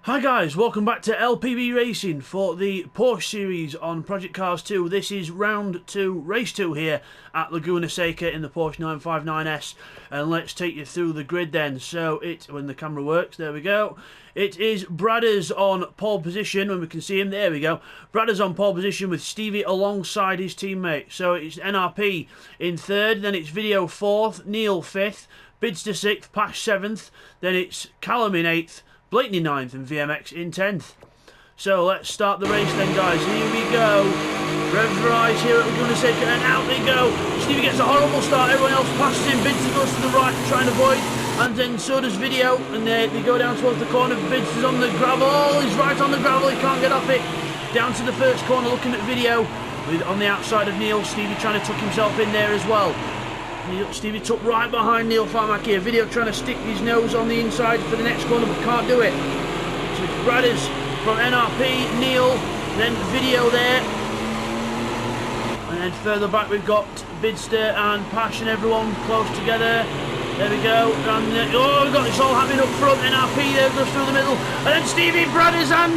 Hi guys, welcome back to LPB Racing for the Porsche series on Project Cars 2. This is round 2, race 2 here at Laguna Seca in the Porsche 959S. And let's take you through the grid then. So when the camera works, there we go. It is Bradders on pole position, when we can see him, there we go. Bradders on pole position with Stevie alongside his teammate. So it's NRP in 3rd, then it's Video 4th, Neil 5th, Bidzster 6th, Pash 7th, then it's Callum in 8th, Blakeney 9th and VMX in 10th. So let's start the race then, guys. Here we go. Revs rise here at Laguna Seca and out they go. Stevie gets a horrible start, everyone else passes him. Bidzster goes to the right to try and avoid, and then so does Video, and they go down towards the corner. Bidzster's on the gravel. Oh, he's right on the gravel, he can't get off it. Down to the first corner looking at Video with on the outside of Neil. Stevie trying to tuck himself in there as well. Stevie took right behind Neil Farmack here. Video trying to stick his nose on the inside for the next corner, but can't do it. So it's Bradders from NRP, Neil, then Video there. And then further back we've got Bidzster and Pash and everyone close together. There we go. And, oh, we've got this all happening up front. NRP there goes through the middle. And then Stevie, Bradders and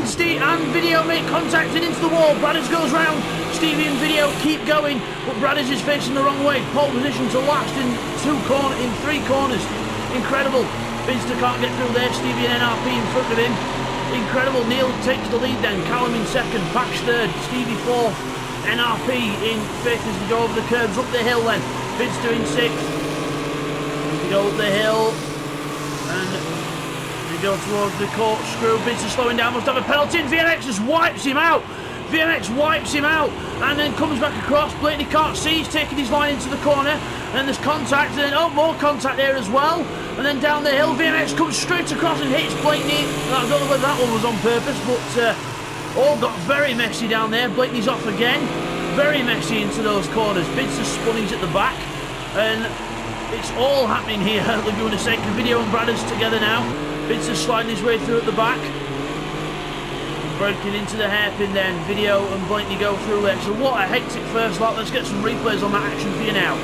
Video make contact into the wall. Bradders goes round. Stevie and Video keep going, but Bradders is facing the wrong way. Pole position to last in 3 corners. Incredible. Bidzster can't get through there. Stevie and NRP in front of him. Incredible. Neil takes the lead then. Callum in 2nd, Pash 3rd, Stevie 4th, NRP in 5th as they go over the curves up the hill then. Bidzster in 6th. They go up the hill and they go towards the corkscrew. Bidzster slowing down, must have a penalty, and VMX just wipes him out. VMX wipes him out and then comes back across. Blakeney can't see, he's taking his line into the corner, and then there's contact, and then oh, more contact there as well, and then down the hill VMX comes straight across and hits Blakeney. I don't know whether that one was on purpose, but all got very messy down there. Blakeney's off again, very messy into those corners. Bidzster spun, he's at the back, and it's all happening here at Laguna Seca. Video and Bradders together now. Bidzster sliding his way through at the back. Breaking into the hairpin then. Video and Blakeney go through there. So what a hectic first lap. Let's get some replays on that action for you now.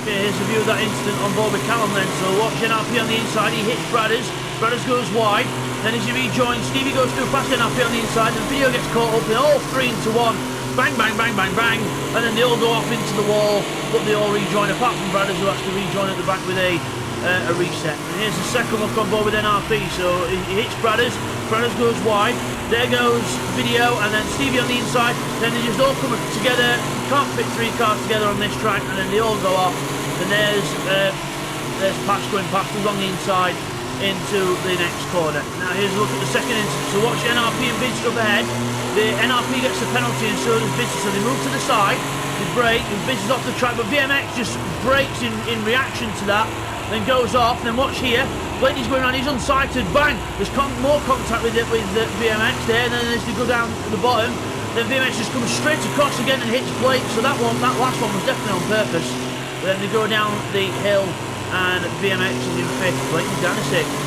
Okay, here's a view of that incident on board with Callum then. So watch NRP on the inside. He hits Bradders. Bradders goes wide. Then as he rejoins, Stevie goes through past NRP on the inside. And Video gets caught up in all 3 into 1. Bang, bang, bang, bang, bang. And then they all go off into the wall. But they all rejoin, apart from Bradders, who has to rejoin at the back with a reset. And here's the second look on board with NRP. So he hits Bradders. Bradders goes wide, there goes Video, and then Stevie on the inside. Then they just all come together. Can't fit 3 cars together on this track, and then they all go off. And there's Pash going past us on the inside into the next corner. Now here's a look at the second instance. So watch NRP and Bidzster up ahead. The NRP gets the penalty, and so does Bidzster. So they move to the side, they brake, and Bidzster's off the track, but VMX just brakes in reaction to that. Then goes off, then watch here, Blakeney's going around, he's unsighted, bang, there's more contact with the VMX there, and then as they go down to the bottom, then VMX just comes straight across again and hits Blake, so that last one was definitely on purpose. But then they go down the hill, and VMX is in 5th, Blakeney's down to 6th.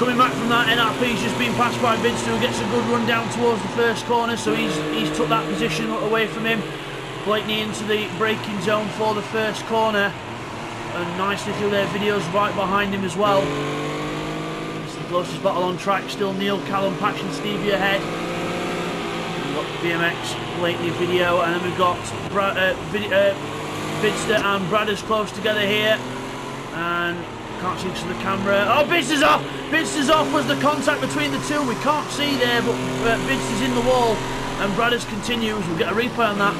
Coming back from that, NRP's just been passed by Bidzster, who gets a good run down towards the first corner, so he's took that position away from him. Blakeney into the braking zone for the first corner, and nicely through their Videos right behind him as well. It's the closest battle on track, still Neil, Callum, Pash and Stevie ahead. We've got BMX, Blakeney, Video, and then we've got Bidzster and Bradders close together here, and can't see to the camera. Oh, Bidzster's off! Bidzster's off was the contact between the two. We can't see there, but Bidzster's in the wall, and Bradders continues. We'll get a replay on that.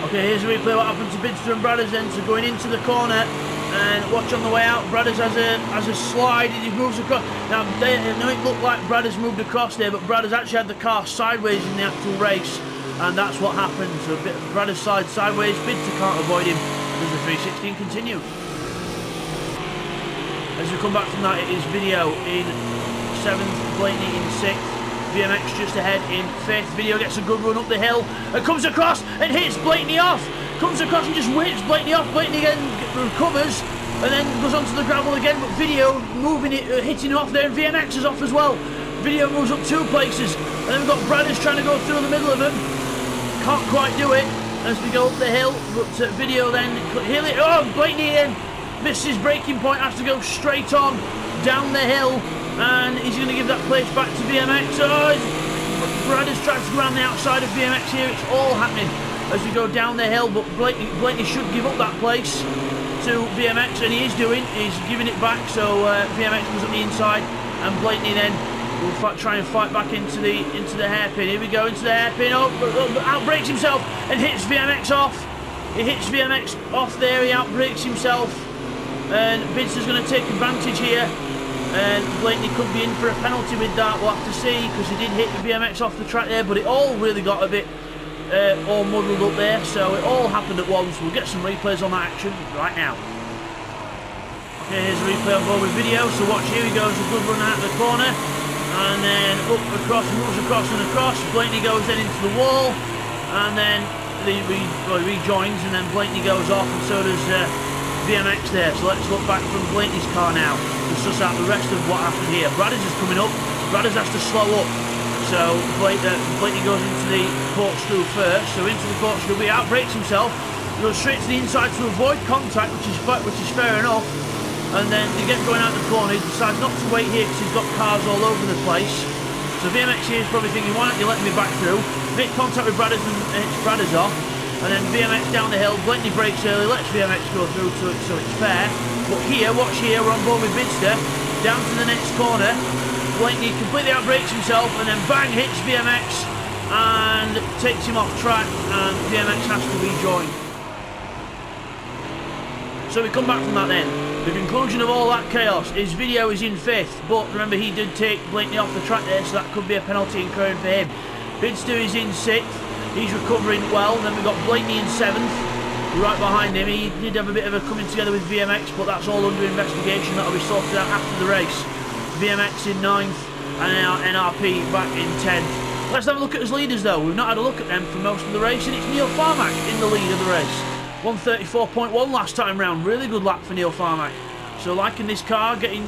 Okay, here's a replay what happened to Bidzster and Bradders then. So going into the corner, and watch on the way out, Bradders has a slide, he moves across. Now, I know it looked like Bradders moved across there, but Bradders actually had the car sideways in the actual race, and that's what happened. So Bradders side sideways, Bidzster can't avoid him. Does the 316 continue? As we come back from that, it is Video in 7th, Blakeney in 6th. VMX just ahead in 5th. Video gets a good run up the hill and comes across and hits Blakeney off. Comes across and just whips Blakeney off. Blakeney again recovers and then goes onto the gravel again, but Video moving it, hitting him off there, and VMX is off as well. Video moves up 2 places, and then we've got Bradders trying to go through the middle of them. Can't quite do it as we go up the hill, but Video then, oh, Blakeney in. misses his braking point, has to go straight on down the hill, and he's going to give that place back to BMX. Oh, Bradders tries to go around the outside of BMX here. It's all happening as we go down the hill, but Blaney should give up that place to BMX, and he is doing. He's giving it back, so BMX goes on the inside, and Blaney then will try and fight back into the hairpin. Here we go, into the hairpin. Outbrakes himself and hits BMX off. He hits BMX off there. He outbrakes himself, and Bidzster's going to take advantage here. And Blaney could be in for a penalty with that. We'll have to see, because he did hit the BMX off the track there, but it all really got a bit all muddled up there. So it all happened at once. We'll get some replays on that action right now. Okay, here's a replay on board with video. So watch, here he goes, a good run out of the corner. And then up across, moves across and across. Blaney goes then into the wall, and then he rejoins, and then Blaney goes off, and so does BMX there. So let's look back from Blaney's car now to suss out the rest of what happened here. Bradders is coming up. Bradders has to slow up. So Blaney goes into the corkscrew first. So into the corkscrew, he outbrakes himself, goes straight to the inside to avoid contact, which is fair enough. And then he gets going out the corner. He decides not to wait here because he's got cars all over the place. So BMX here is probably thinking, why aren't you letting me back through? Make contact with Bradders and hits Bradders off. And then BMX down the hill. Blaney brakes early, lets BMX go through so it's fair. But here, watch here, we're on board with Bidzster. Down to the next corner. Blaney completely outbrakes himself, and then bang, hits BMX and takes him off track, and BMX has to rejoin. So we come back from that then. The conclusion of all that chaos, his video is in 5th, but remember he did take Blaney off the track there, so that could be a penalty incurred for him. Bidzster is in 6th, he's recovering well. Then we've got Blaney in 7th, right behind him. He did have a bit of a coming together with VMX, but that's all under investigation. That'll be sorted out after the race. VMX in 9th, and now NRP back in 10th. Let's have a look at his leaders though. We've not had a look at them for most of the race, and it's Neil Farmack in the lead of the race. 134.1 last time round, really good lap for Neil Farmack. So liking this car, getting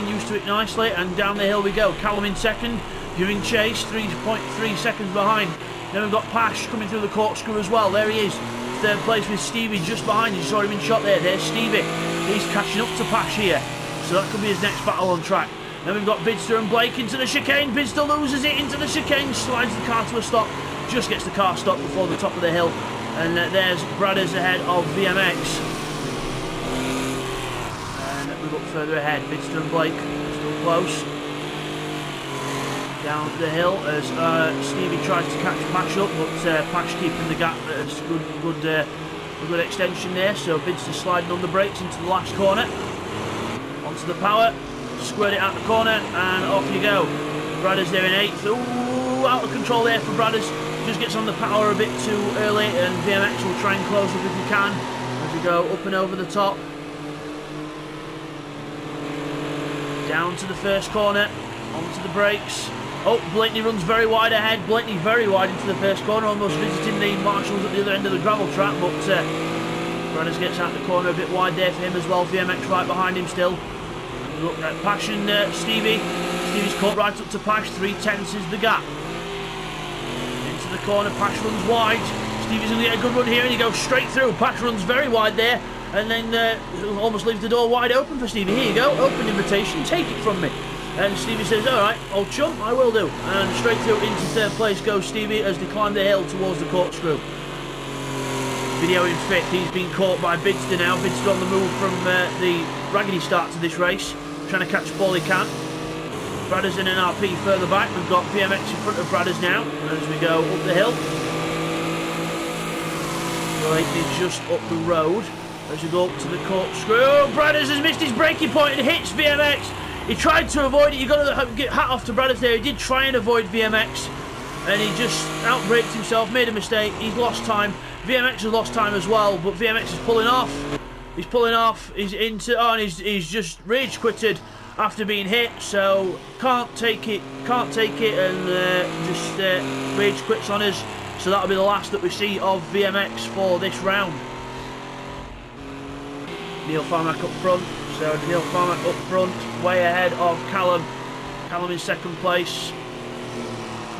used to it nicely, and down the hill we go. Callum in 2nd, giving chase, 3.3 seconds behind. Then we've got Pash coming through the corkscrew as well. There he is, 3rd place with Stevie just behind. You saw him in shot there. There's Stevie. He's catching up to Pash here, so that could be his next battle on track. Then we've got Bidzster and Blake into the chicane. Bidzster loses it into the chicane, slides the car to a stop, just gets the car stopped before the top of the hill. And there's Bradders ahead of VMX. And we look further ahead, Bidzster and Blake still close. Down the hill as Stevie tries to catch Pash up, but Pash keeping the gap. It's a good extension there. So Bidzster sliding on the brakes into the last corner. Onto the power, squared it out the corner, and off you go. Bradders there in 8th. Ooh, out of control there for Bradders. Just gets on the power a bit too early, and VMX will try and close up if he can as we go up and over the top. Down to the first corner, onto the brakes. Oh, Blaney runs very wide ahead. Blaney very wide into the first corner, almost visiting the marshals at the other end of the gravel track, but Bradders gets out the corner a bit wide there for him as well. VMX right behind him still. Look at Pash and Stevie. Stevie's caught right up to Pash. 3/10 is the gap. The corner, Pash runs wide. Stevie's going to get a good run here, and he goes straight through. Pash runs very wide there, and then almost leaves the door wide open for Stevie. Here you go, open invitation, take it from me. And Stevie says, alright, old chum, I will do. And straight through into 3rd place goes Stevie as they climb the hill towards the corkscrew. Video in 5th, he's been caught by Bidzster now. Bidzster on the move from the raggedy start to this race, trying to catch up all he can. Bradders and NRP further back. We've got VMX in front of Bradders now as we go up the hill. Blake is just up the road as we go up to the corkscrew. Oh, Bradders has missed his braking point and hits VMX. He tried to avoid it. You've got to get hat off to Bradders there. He did try and avoid VMX, and he just outbraked himself, made a mistake. He's lost time. VMX has lost time as well, but VMX is pulling off. He's pulling off. He's into. Oh, and he's just rage quitted after being hit, so can't take it, and just rage quits on us. So that'll be the last that we see of VMX for this round. Neil Farmack up front. So Neil Farmack up front, way ahead of Callum. Callum in 2nd place.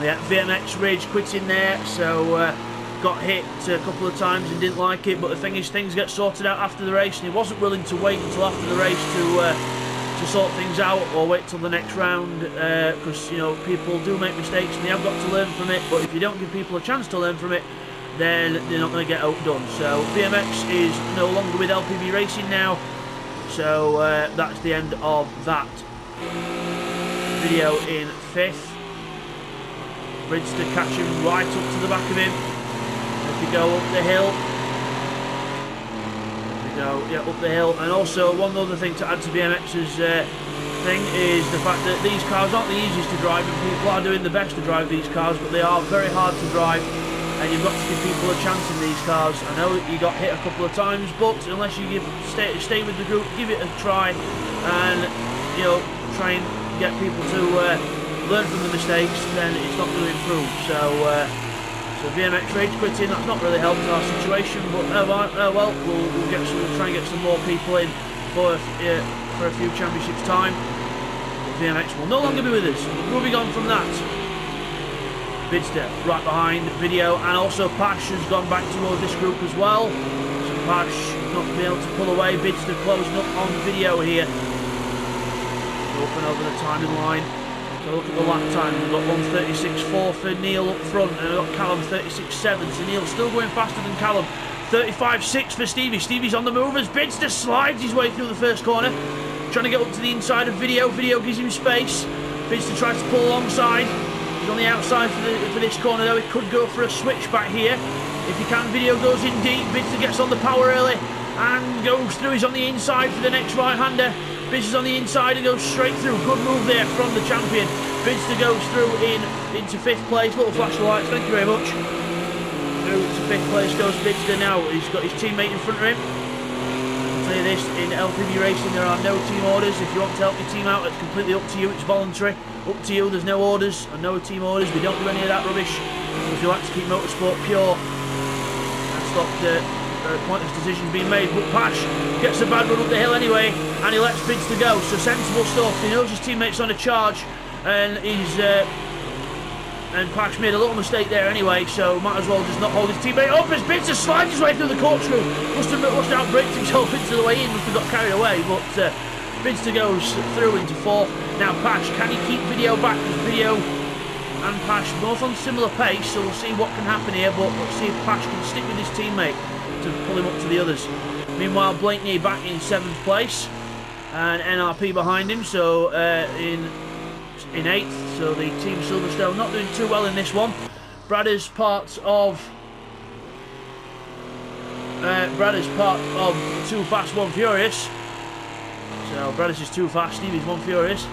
Yeah, VMX rage quitting there. So got hit a couple of times and didn't like it, but the thing is, things get sorted out after the race, and he wasn't willing to wait until after the race to sort things out, or wait till the next round, because, you know, people do make mistakes and they have got to learn from it, but if you don't give people a chance to learn from it, then they're not going to get outdone. So VMX is no longer with LPB Racing now, so that's the end of that video in 5th. Bidzster catching right up to the back of him. If we go up the hill, up the hill. And also, one other thing to add to BMX's thing is the fact that these cars aren't the easiest to drive, and people are doing the best to drive these cars, but they are very hard to drive, and you've got to give people a chance in these cars. I know you got hit a couple of times, but unless you stay with the group, give it a try, and, you know, try and get people to learn from the mistakes, then it's not going to improve. So VMX rage quitting, that's not really helped our situation, but well, we'll try and get some more people in for a few championships time. But VMX will no longer be with us. Moving on from that, Bidzster right behind video, and also Pash has gone back towards this group as well. So Pash not being able to pull away. Bidzster closing up on video here. Up and over the timing line. So look at the lap time. We've got 1:36.4 for Neil up front, and we've got Callum 36.7. So Neil's still going faster than Callum. 35.6 for Stevie. Stevie's on the move as Bidzster slides his way through the first corner, trying to get up to the inside of video. Video gives him space. Bidzster tries to pull alongside. He's on the outside for this corner though. He could go for a switch back here. If he can, video goes in deep. Bidzster gets on the power early and goes through. He's on the inside for the next right-hander. Bidzster's on the inside and goes straight through. Good move there from the champion. Bidzster goes through into 5th place. Little flash of lights, thank you very much. Through to 5th place goes Bidzster now. He's got his teammate in front of him. I'll tell you this, in LPB Racing there are no team orders. If you want to help your team out, it's completely up to you. It's voluntary. Up to you. There's no orders and no team orders. We don't do any of that rubbish. If you like to keep motorsport pure and stop the pointless decisions being made, but Pash gets a bad run up the hill anyway, and he lets Bidzster go. So sensible stuff. He knows his teammate's on a charge, and and Pash made a little mistake there anyway, so might as well just not hold his teammate up as Bidzster slides his way through the corkscrew. Must have outbraked himself into the way in, must have got carried away, but Bidzster goes through into 4th. Now Pash, can he keep video back? Because video and Pash both on similar pace, so we'll see what can happen here, but let's see if Pash can stick with his teammate to pull him up to the others. Meanwhile, Blakeney back in 7th place, and NRP behind him, so in 8th. So the Team Silverstone not doing too well in this one. Brad is part of Too Fast, One Furious. So Brad is too fast, Stevie's One Furious.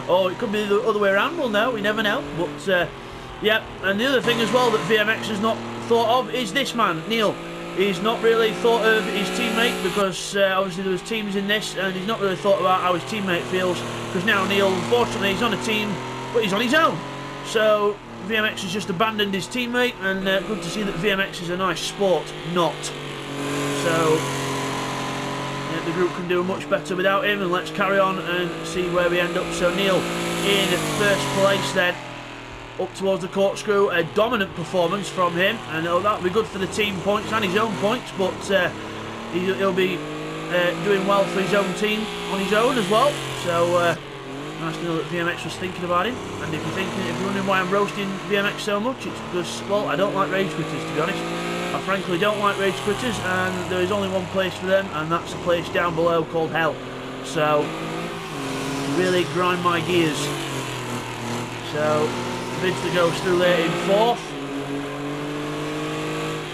Or it could be the other way around, we'll know, we never know. But yeah, and the other thing as well that VMX has not thought of is this man, Neil. He's not really thought of his teammate, because obviously there was teams in this, and he's not really thought about how his teammate feels, because now Neil, unfortunately, he's on a team, but he's on his own. So VMX has just abandoned his teammate, and good to see that VMX is a nice sport, not. So yeah, the group can do much better without him, and let's carry on and see where we end up. So Neil in 1st place then, up towards the corkscrew. A dominant performance from him, and that'll be good for the team points and his own points, but he'll be doing well for his own team on his own as well. So nice to know that VMX was thinking about him. And if you're wondering why I'm roasting VMX so much, it's because, well, I don't like rage quitters, to be honest. I frankly don't like rage quitters, and there is only one place for them, and that's a place down below called hell. So really grind my gears. So Bidzster goes through there in 4th,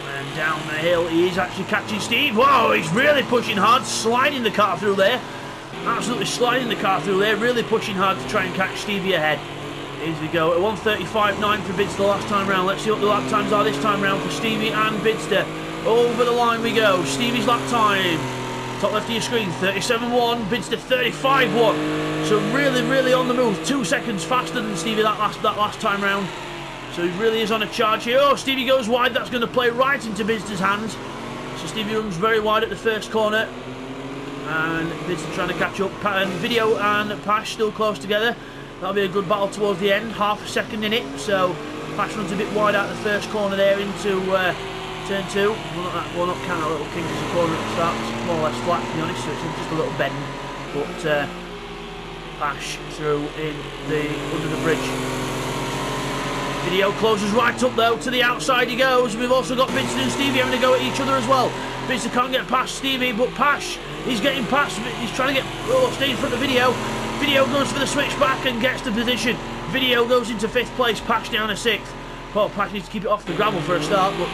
and down the hill he is actually catching Steve. Whoa, he's really pushing hard, sliding the car through there, absolutely sliding the car through there, really pushing hard to try and catch Stevie ahead. Here we go, at 1:35.9 for Bidzster last time round. Let's see what the lap times are this time round for Stevie and Bidzster. Over the line we go. Stevie's lap time, top left of your screen, 37.1, Bidzster 35.1. So really on the move, 2 seconds faster than Stevie that last time round. So he really is on a charge here. Oh, Stevie goes wide, that's going to play right into Bidzster's hands. So Stevie runs very wide at the first corner, and Bidzster trying to catch up. And Video and Pash still close together. That'll be a good battle towards the end, half a second in it. So Pash runs a bit wide out the first corner there into turn 2. Well, not that one up, kind of a little kink as the corner at the start. It's more or less flat, to be honest, so it's just a little bend. But Pash through in under the bridge. Video closes right up though, to the outside he goes. We've also got Bidzster and Stevie having a go at each other as well. Bidzster can't get past Stevie, but Pash, he's getting past, he's trying to get, stay in front of Video. Video goes for the switchback and gets the position. Video goes into 5th place, Pash down to 6th. Well, Pash needs to keep it off the gravel for a start, but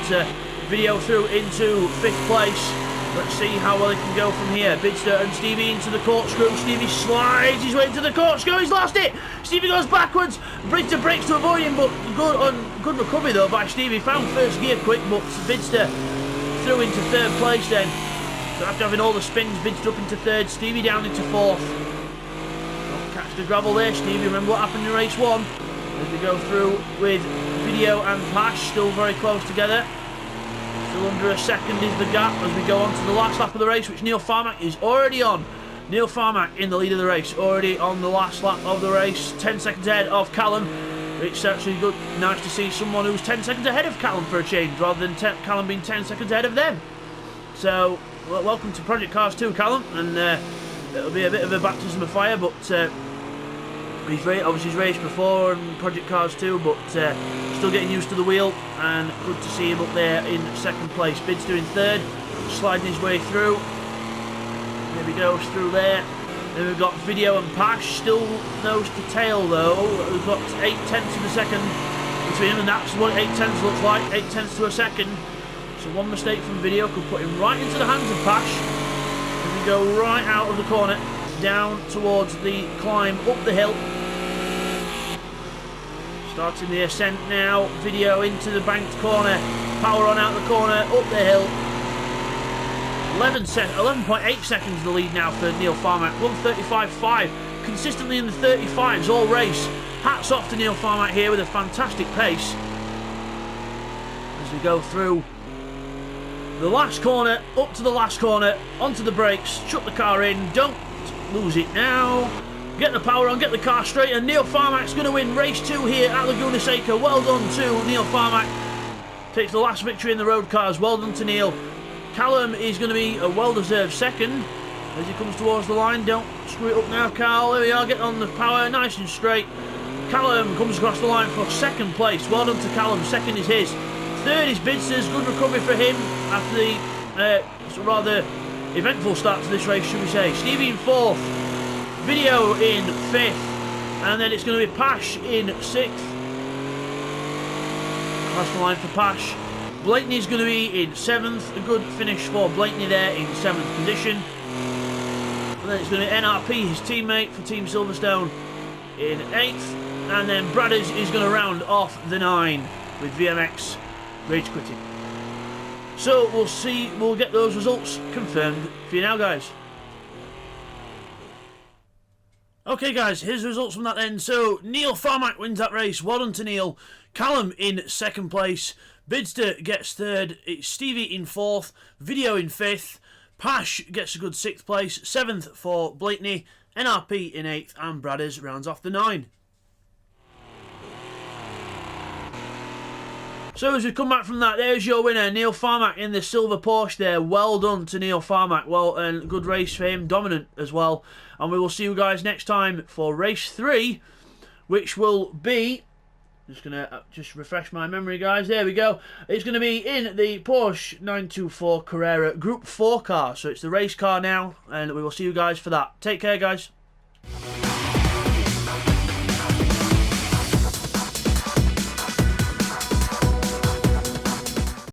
Video through into 5th place. Let's see how well he can go from here. Bidzster and Stevie into the corkscrew. Stevie slides his way into the corkscrew. He's lost it. Stevie goes backwards. Bidzster breaks to avoid him, but good recovery though by Stevie. Found first gear quick, but Bidzster through into 3rd place then. So after having all the spins, Bidzster up into 3rd. Stevie down into 4th. Don't catch the gravel there, Stevie. Remember what happened in race 1. As we go through with Video and Pash still very close together. Still under a second is the gap as we go on to the last lap of the race, which Neil Farmack is already on. Neil Farmack in the lead of the race, already on the last lap of the race, 10 seconds ahead of Callum. It's actually good, nice to see someone who's 10 seconds ahead of Callum for a change, rather than Callum being 10 seconds ahead of them. So, welcome to Project Cars 2, Callum, and it'll be a bit of a baptism of fire, but he's raced before in Project Cars 2, but still getting used to the wheel, and good to see him up there in 2nd place. Bidzster in 3rd, sliding his way through. There he goes through there. Then we've got Video and Pash, still nose to tail though. We've got 8/10 of a second between them, and that's what 8/10 looks like, 8/10 to a second. So one mistake from Video could put him right into the hands of Pash. And we go right out of the corner, down towards the climb up the hill. Starting the ascent now, Video into the banked corner, power on out the corner, up the hill. 11.8 seconds the lead now for Neil Farmack, 1:35.5, consistently in the 35s all race. Hats off to Neil Farmack here with a fantastic pace. As we go through the last corner, up to the last corner, onto the brakes, shut the car in, don't lose it now. Get the power on, get the car straight, and Neil Farmack's going to win race 2 here at Laguna Seca. Well done to Neil Farmack. Takes the last victory in the road cars. Well done to Neil. Callum is going to be a well-deserved 2nd as he comes towards the line. Don't screw it up now, Carl. There we are, getting on the power, nice and straight. Callum comes across the line for 2nd place. Well done to Callum. 2nd is his. 3rd is Bidzster's. Good recovery for him after the rather eventful start to this race, should we say. Stevie in 4th. Video in 5th, and then it's going to be Pash in 6th. Across the line for Pash. Blakeney's going to be in 7th. A good finish for Blakeney there in 7th position. And then it's going to be NRP, his teammate for Team Silverstone, in 8th. And then Bradders is going to round off the 9 with VMX rage quitting. So we'll get those results confirmed for you now, guys. Okay guys, here's the results from that then. So Neil Farmack wins that race, well done to Neil. Callum in 2nd place, Bidzster gets 3rd, it's Stevie in 4th, Video in 5th, Pash gets a good 6th place, 7th for Blakeney, NRP in 8th, and Bradders rounds off the 9. So as we come back from that, there's your winner, Neil Farmack in the silver Porsche there. Well done to Neil Farmack. Well, and good race for him, dominant as well. And we will see you guys next time for race 3, which will be, just gonna refresh my memory, guys. There we go. It's gonna be in the Porsche 924 Carrera Group 4 car. So it's the race car now, and we will see you guys for that. Take care, guys.